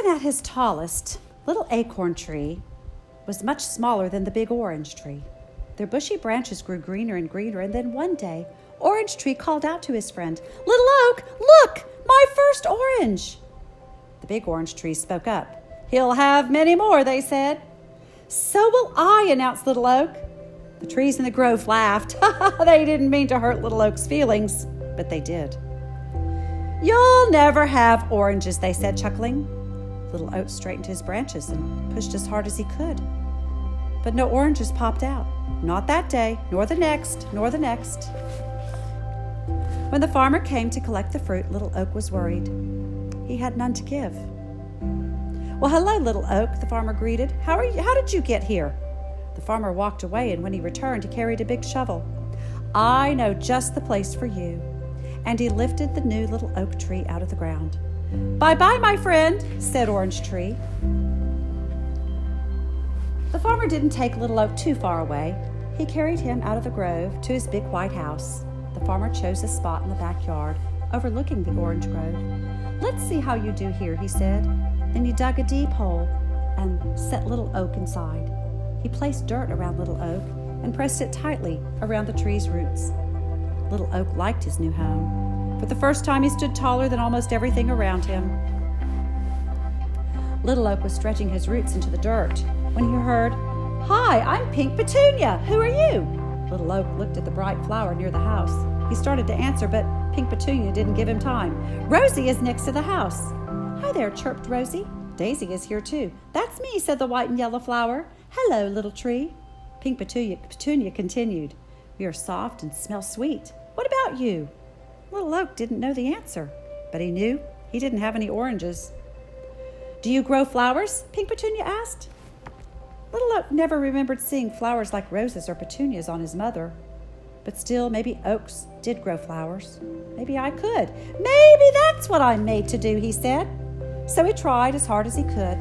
Even at his tallest, little acorn tree was much smaller than the big orange tree. Their bushy branches grew greener and greener, and then one day, Orange Tree called out to his friend, "Little Oak, look, my first orange!" The big orange tree spoke up. "He'll have many more," they said. "So will I," announced Little Oak. The trees in the grove laughed. They didn't mean to hurt Little Oak's feelings, but they did. "You'll never have oranges," they said, chuckling. Little Oak straightened his branches and pushed as hard as he could. But no oranges popped out. Not that day, nor the next, nor the next. When the farmer came to collect the fruit, Little Oak was worried. He had none to give. "Well, hello, Little Oak," the farmer greeted. How did you get here?" The farmer walked away, and when he returned, he carried a big shovel. "I know just the place for you." And he lifted the new little oak tree out of the ground. "Bye-bye, my friend," said Orange Tree. The farmer didn't take Little Oak too far away. He carried him out of the grove to his big white house. The farmer chose a spot in the backyard, overlooking the orange grove. "Let's see how you do here," he said. Then he dug a deep hole and set Little Oak inside. He placed dirt around Little Oak and pressed it tightly around the tree's roots. Little Oak liked his new home. For the first time, he stood taller than almost everything around him. Little Oak was stretching his roots into the dirt when he heard, "Hi, I'm Pink Petunia. Who are you?" Little Oak looked at the bright flower near the house. He started to answer, but Pink Petunia didn't give him time. "Rosie is next to the house." "Hi there," chirped Rosie. "Daisy is here too." "That's me," said the white and yellow flower. "Hello, little tree." Pink Petunia continued, "We are soft and smell sweet. What about you?" Little Oak didn't know the answer, but he knew he didn't have any oranges. "Do you grow flowers?" Pink Petunia asked. Little Oak never remembered seeing flowers like roses or petunias on his mother. But still, maybe oaks did grow flowers. "Maybe I could. Maybe that's what I'm made to do," he said. So he tried as hard as he could.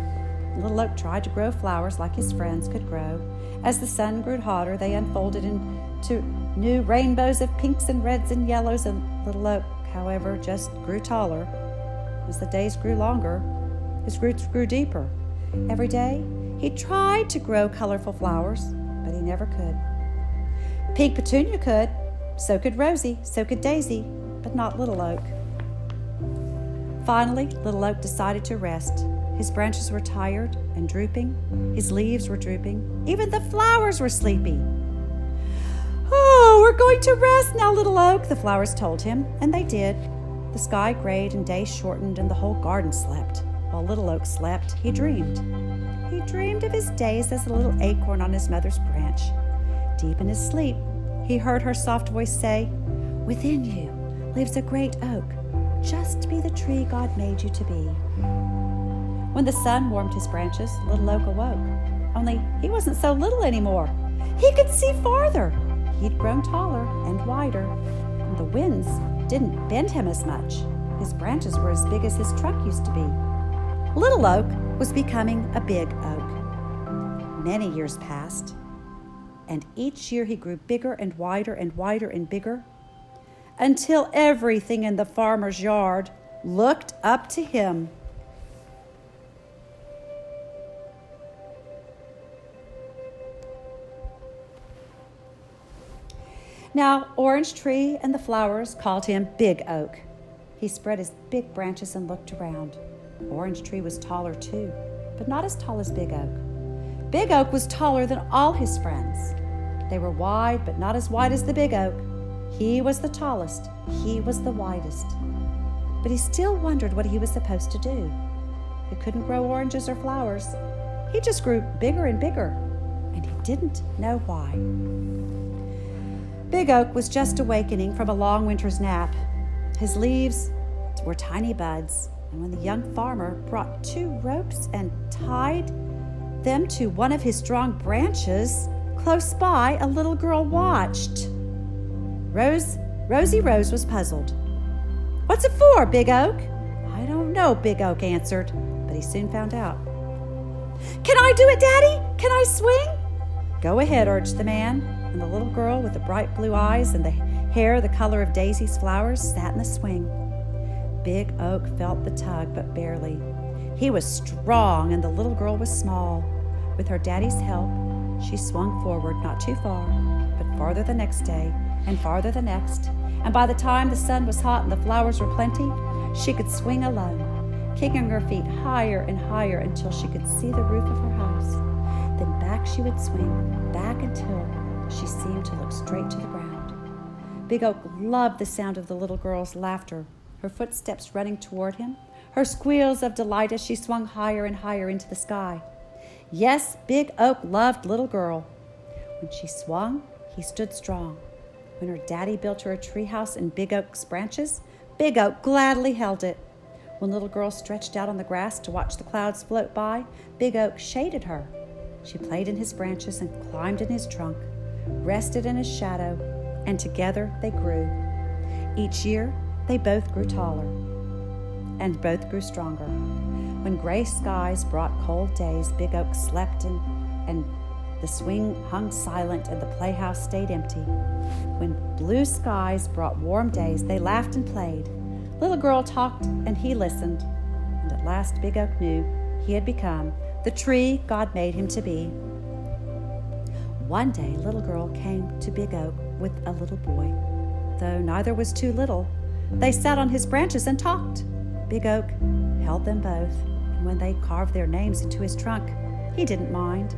Little Oak tried to grow flowers like his friends could grow. As the sun grew hotter, they unfolded into new rainbows of pinks and reds and yellows, and Little Oak, however, just grew taller. As the days grew longer, his roots grew deeper. Every day, he tried to grow colorful flowers, but he never could. Pink Petunia could, so could Rosie, so could Daisy, but not Little Oak. Finally, Little Oak decided to rest. His branches were tired and drooping. His leaves were drooping. Even the flowers were sleepy. "Oh, we're going to rest now, Little Oak," the flowers told him, and they did. The sky grayed and days shortened, and the whole garden slept. While Little Oak slept, he dreamed. He dreamed of his days as a little acorn on his mother's branch. Deep in his sleep, he heard her soft voice say, "Within you lives a great oak. Just be the tree God made you to be." When the sun warmed his branches, Little Oak awoke. Only he wasn't so little anymore. He could see farther. He'd grown taller and wider, and the winds didn't bend him as much. His branches were as big as his trunk used to be. Little Oak was becoming a big oak. Many years passed, and each year he grew bigger and wider and wider and bigger, until everything in the farmer's yard looked up to him. Now, Orange Tree and the flowers called him Big Oak. He spread his big branches and looked around. Orange Tree was taller too, but not as tall as Big Oak. Big Oak was taller than all his friends. They were wide, but not as wide as the Big Oak. He was the tallest. He was the widest. But he still wondered what he was supposed to do. He couldn't grow oranges or flowers. He just grew bigger and bigger, and he didn't know why. Big Oak was just awakening from a long winter's nap. His leaves were tiny buds, and when the young farmer brought 2 ropes and tied them to one of his strong branches, close by a little girl watched. Rosie Rose was puzzled. "What's it for, Big Oak?" "I don't know," Big Oak answered, but he soon found out. "Can I do it, Daddy? Can I swing?" "Go ahead," urged the man, and the little girl with the bright blue eyes and the hair the color of Daisy's flowers sat in the swing. Big Oak felt the tug, but barely. He was strong and the little girl was small. With her daddy's help, she swung forward not too far, but farther the next day and farther the next. And by the time the sun was hot and the flowers were plenty, she could swing alone, kicking her feet higher and higher until she could see the roof of her house. Then back she would swing, back until she seemed to look straight to the ground. Big Oak loved the sound of the little girl's laughter, her footsteps running toward him, her squeals of delight as she swung higher and higher into the sky. Yes, Big Oak loved Little Girl. When she swung, he stood strong. When her daddy built her a treehouse in Big Oak's branches, Big Oak gladly held it. When Little Girl stretched out on the grass to watch the clouds float by, Big Oak shaded her. She played in his branches and climbed in his trunk, rested in his shadow, and together they grew. Each year, they both grew taller, and both grew stronger. When gray skies brought cold days, Big Oak slept and the swing hung silent and the playhouse stayed empty. When blue skies brought warm days, they laughed and played. Little Girl talked and he listened. And at last Big Oak knew he had become the tree God made him to be. One day, Little Girl came to Big Oak with a little boy. Though neither was too little, they sat on his branches and talked. Big Oak held them both, and when they carved their names into his trunk, he didn't mind.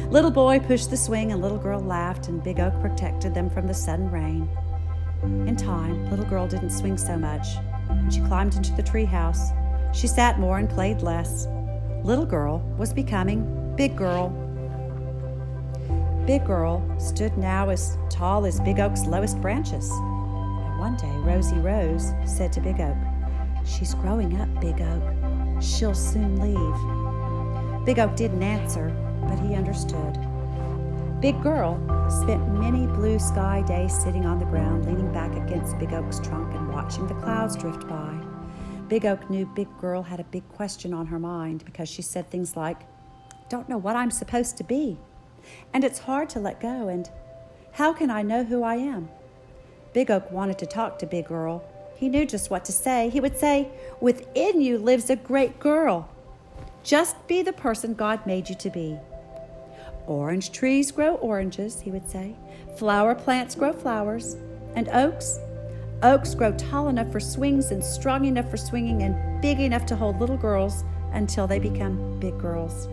Little boy pushed the swing and Little Girl laughed, and Big Oak protected them from the sudden rain. In time, Little Girl didn't swing so much, and she climbed into the treehouse. She sat more and played less. Little Girl was becoming Big Girl. Big Girl stood now as tall as Big Oak's lowest branches. And one day, Rosy Rose said to Big Oak, "She's growing up, Big Oak. She'll soon leave." Big Oak didn't answer, but he understood. Big Girl spent many blue sky days sitting on the ground, leaning back against Big Oak's trunk and watching the clouds drift by. Big Oak knew Big Girl had a big question on her mind because she said things like, "Don't know what I'm supposed to be. And it's hard to let go, and how can I know who I am?" Big Oak wanted to talk to Big Girl. He knew just what to say. He would say, "Within you lives a great girl. Just be the person God made you to be. Orange trees grow oranges," he would say. "Flower plants grow flowers. And oaks grow tall enough for swings and strong enough for swinging and big enough to hold little girls until they become big girls."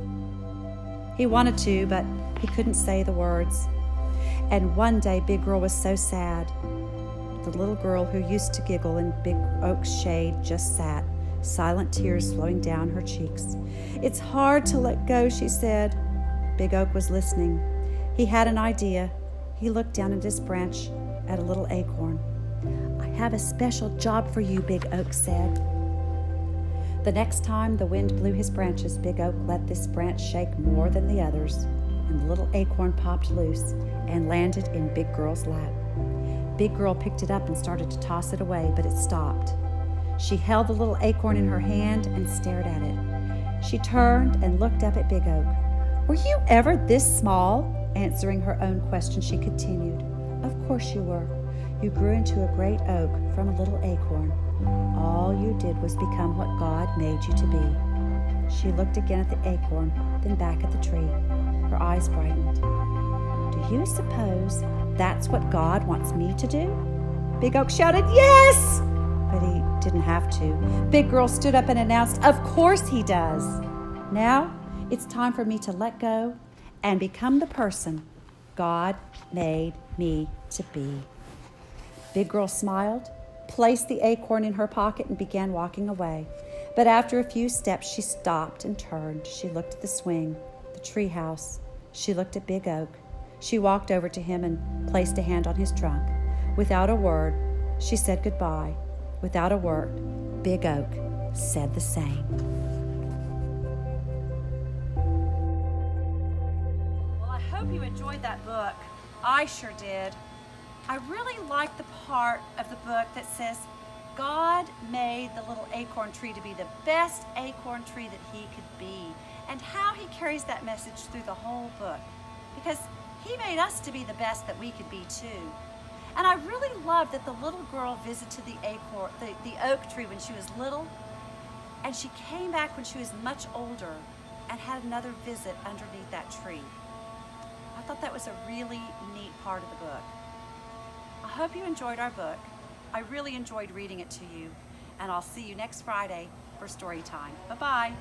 He wanted to, but he couldn't say the words. And one day, Big Girl was so sad. The little girl who used to giggle in Big Oak's shade just sat, silent tears flowing down her cheeks. "It's hard to let go," she said. Big Oak was listening. He had an idea. He looked down at his branch at a little acorn. "I have a special job for you," Big Oak said. The next time the wind blew his branches, Big Oak let this branch shake more than the others, and the little acorn popped loose and landed in Big Girl's lap. Big Girl picked it up and started to toss it away, but it stopped. She held the little acorn in her hand and stared at it. She turned and looked up at Big Oak. "Were you ever this small?" Answering her own question, she continued, "Of course you were. You grew into a great oak from a little acorn. All you did was become what God made you to be." She looked again at the acorn, then back at the tree. Her eyes brightened. "Do you suppose that's what God wants me to do?" Big Oak shouted, "Yes!" But he didn't have to. Big Girl stood up and announced, "Of course he does. Now it's time for me to let go and become the person God made me to be." Big Girl smiled, placed the acorn in her pocket, and began walking away. But after a few steps, she stopped and turned. She looked at the swing, the treehouse. She looked at Big Oak. She walked over to him and placed a hand on his trunk. Without a word, she said goodbye. Without a word, Big Oak said the same. Well, I hope you enjoyed that book. I sure did. I really like the part of the book that says God made the little acorn tree to be the best acorn tree that he could be, and how he carries that message through the whole book, because he made us to be the best that we could be too. And I really love that the little girl visited the oak tree when she was little, And she came back when she was much older and had another visit underneath that tree. I thought that was a really neat part of the book. I hope you enjoyed our book. I really enjoyed reading it to you, and I'll see you next Friday for story time. Bye-bye.